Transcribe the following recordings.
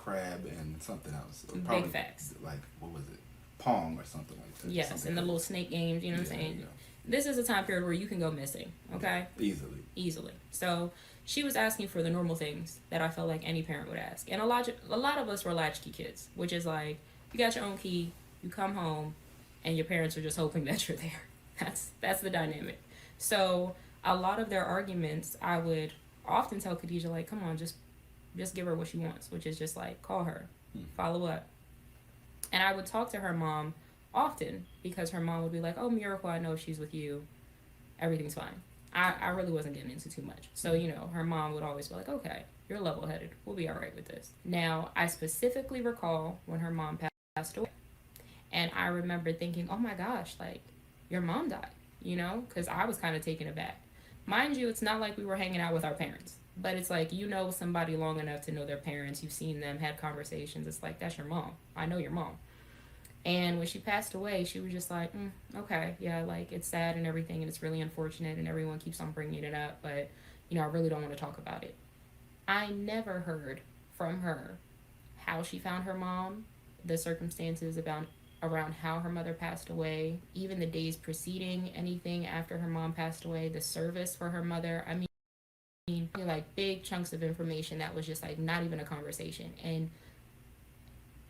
crab and something else. Big facts. Like, what was it? Pong or something like that. Yes, something and the crazy. little snake games, you know what I'm saying? Yeah. This is a time period where you can go missing, okay? Easily. Easily. So she was asking for the normal things that I felt like any parent would ask. And a lot of us were latchkey kids, which is like, you got your own key, you come home, and your parents are just hoping that you're there. That's the dynamic. So a lot of their arguments, I would often tell Khadijah, like, come on, just give her what she wants, which is just like, call her, follow up. And I would talk to her mom often because her mom would be like, oh, Miracle, I know if she's with you, everything's fine. I really wasn't getting into too much. So, you know, her mom would always be like, okay, you're level headed. We'll be all right with this. Now, I specifically recall when her mom passed away. And I remember thinking, oh my gosh, like, your mom died, you know? Because I was kind of taken aback. Mind you, it's not like we were hanging out with our parents. But it's like, you know somebody long enough to know their parents. You've seen them, had conversations. It's like, that's your mom. I know your mom. And when she passed away, she was just like, okay, yeah, like, it's sad and everything, and it's really unfortunate, and everyone keeps on bringing it up, but, you know, I really don't want to talk about it. I never heard from her how she found her mom, the circumstances about around how her mother passed away, even the days preceding anything after her mom passed away, the service for her mother. I mean, like, big chunks of information that was just like not even a conversation. And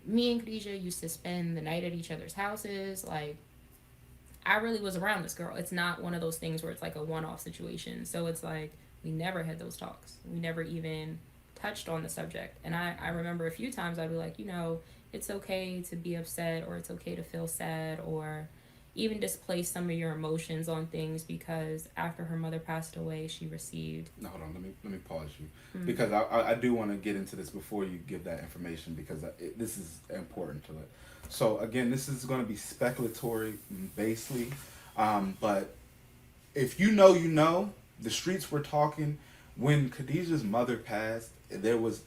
me and Khadijah used to spend the night at each other's houses. Like, I really was around this girl. It's not one of those things where it's like a one-off situation. So it's like we never had those talks. We never even touched on the subject. And I remember a few times I'd be like, you know, it's okay to be upset, or it's okay to feel sad, or even displace some of your emotions on things, because after her mother passed away, she received. No, hold on. Let me pause you because I do want to get into this before you give that information, because this is important to it. So again, this is going to be speculatory basely, but if you know, you know, the streets were talking. When Khadijah's mother passed, there was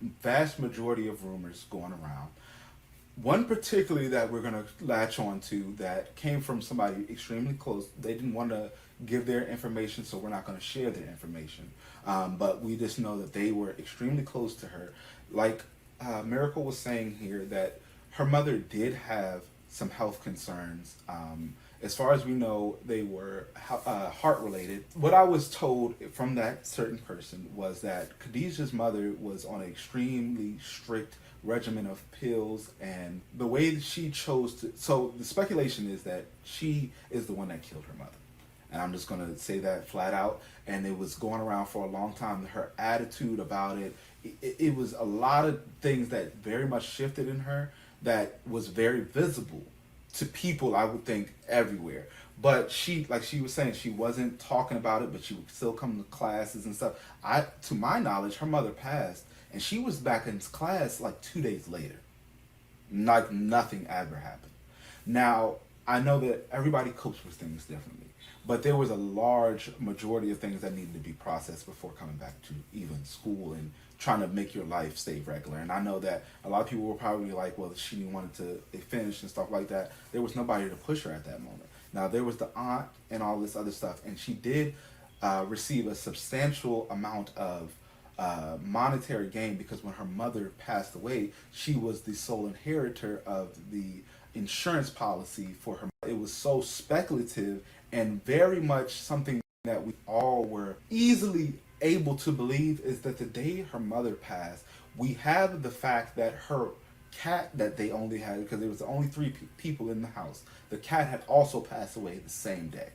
vast majority of rumors going around. One particularly that we're going to latch on to that came from somebody extremely close. They didn't want to give their information, so we're not going to share their information. But we just know that they were extremely close to her. Like Miracle was saying here, that her mother did have some health concerns. As far as we know, they were heart related. What I was told from that certain person was that Khadijah's mother was on an extremely strict regimen of pills, and the way that she chose to, so the speculation is that she is the one that killed her mother, and I'm just going to say that flat out. And it was going around for a long time, her attitude about it was a lot of things that very much shifted in her, that was very visible to people, I would think, everywhere. But she, like she was saying, she wasn't talking about it, but she would still come to classes and stuff. To my knowledge, her mother passed, and she was back in class like 2 days later. Like nothing ever happened. Now, I know that everybody copes with things differently, but there was a large majority of things that needed to be processed before coming back to even school and trying to make your life stay regular. And I know that a lot of people were probably like, well, she wanted to finish and stuff like that. There was nobody to push her at that moment. Now, there was the aunt and all this other stuff, and she did receive a substantial amount of monetary gain, because when her mother passed away, she was the sole inheritor of the insurance policy for her. It was so speculative and very much something that we all were easily able to believe, is that the day her mother passed, we have the fact that her cat that they only had, because there was only three people in the house, the cat had also passed away the same day.